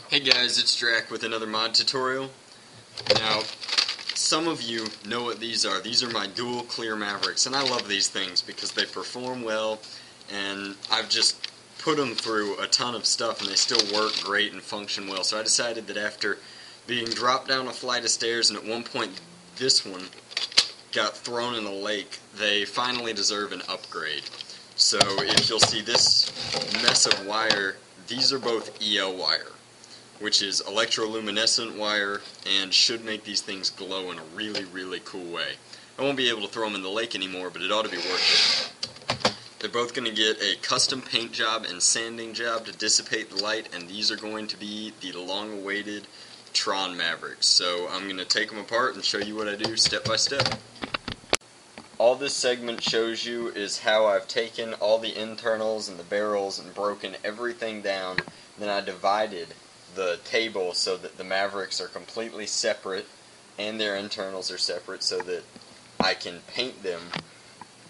Hey guys, it's Drac with another mod tutorial. Now, some of you know what these are. These are my dual clear Mavericks, and I love these things because they perform well, and I've just put them through a ton of stuff and they still work great and function well. So I decided that after being dropped down a flight of stairs, and at one point this one got thrown in a lake, they finally deserve an upgrade. So if you'll see this mess of wire, these are both EL wire, which is electroluminescent wire, and should make these things glow in a really, really cool way. I won't be able to throw them in the lake anymore, but it ought to be worth it. They're both going to get a custom paint job and sanding job to dissipate the light, and these are going to be the long-awaited TRON Mavericks. So I'm going to take them apart and show you what I do step by step. All this segment shows you is how I've taken all the internals and the barrels and broken everything down. Then I divided the table so that the Mavericks are completely separate and their internals are separate so that I can paint them.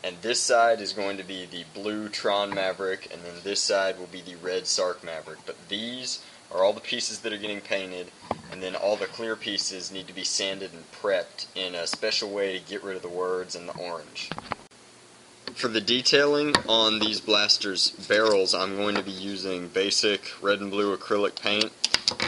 And this side is going to be the blue TRON Maverick, and then this side will be the red Sark Maverick. But these are all the pieces that are getting painted, and then all the clear pieces need to be sanded and prepped in a special way to get rid of the words and the orange. For the detailing on these blasters barrels, I'm going to be using basic red and blue acrylic paint,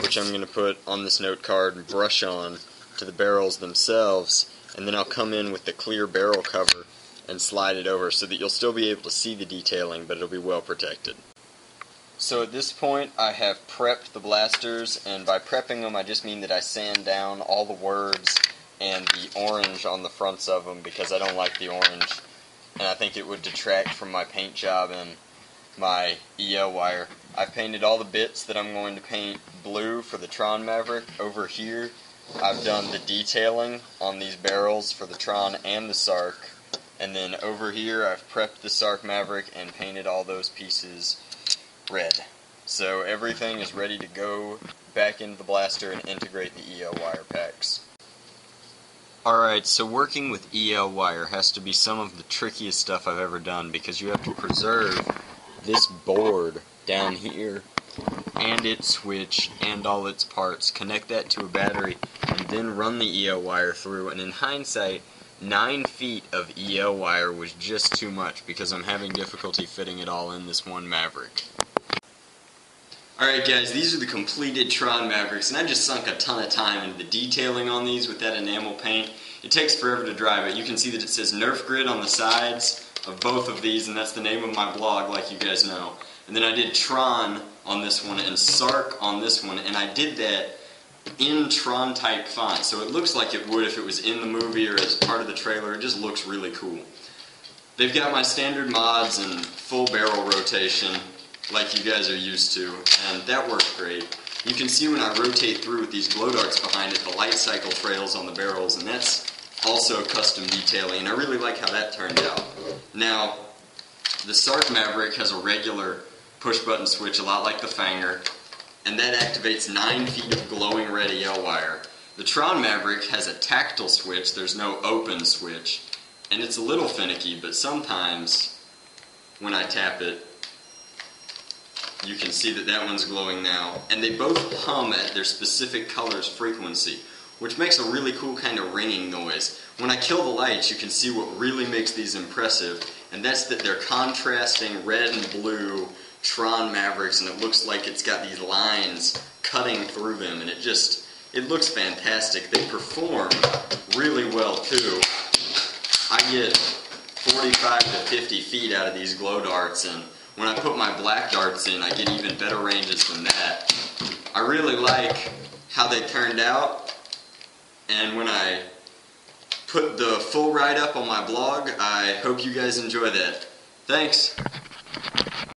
which I'm going to put on this note card and brush on to the barrels themselves, and then I'll come in with the clear barrel cover and slide it over so that you'll still be able to see the detailing, but it'll be well protected. So at this point I have prepped the blasters, and by prepping them I just mean that I sand down all the words and the orange on the fronts of them because I don't like the orange, and I think it would detract from my paint job and my EL wire. I've painted all the bits that I'm going to paint blue for the TRON Maverick. Over here I've done the detailing on these barrels for the TRON and the Sark. And then over here I've prepped the Sark Maverick and painted all those pieces red. So everything is ready to go back into the blaster and integrate the EL wire packs. Alright, so working with EL wire has to be some of the trickiest stuff I've ever done because you have to preserve this board down here and its switch and all its parts, connect that to a battery, and then run the EL wire through. And in hindsight, 9 feet of EL wire was just too much because I'm having difficulty fitting it all in this one Maverick. Alright guys, these are the completed TRON Mavericks, and I just sunk a ton of time into the detailing on these with that enamel paint. It takes forever to dry, but you can see that it says Nerf Grid on the sides of both of these, and that's the name of my blog, like you guys know. And then I did TRON on this one and Sark on this one, and I did that in TRON type font, so it looks like it would if it was in the movie or as part of the trailer. It just looks really cool. They've got my standard mods and full barrel rotation like you guys are used to, and that works great. You can see when I rotate through with these glow darts behind it, the light cycle trails on the barrels, and that's also custom detailing, and I really like how that turned out. Now, the Sark Maverick has a regular push button switch, a lot like the Fanger, and that activates 9 feet of glowing red EL wire. The TRON Maverick has a tactile switch, there's no open switch, and it's a little finicky, but sometimes when I tap it, you can see that that one's glowing now. And they both hum at their specific color's frequency, which makes a really cool kind of ringing noise. When I kill the lights, you can see what really makes these impressive, and that's that they're contrasting red and blue TRON Mavericks, and it looks like it's got these lines cutting through them, and it looks fantastic. They perform really well too. I get 45 to 50 feet out of these glow darts, and when I put my black darts in, I get even better ranges than that. I really like how they turned out, and when I put the full write-up on my blog, I hope you guys enjoy that. Thanks!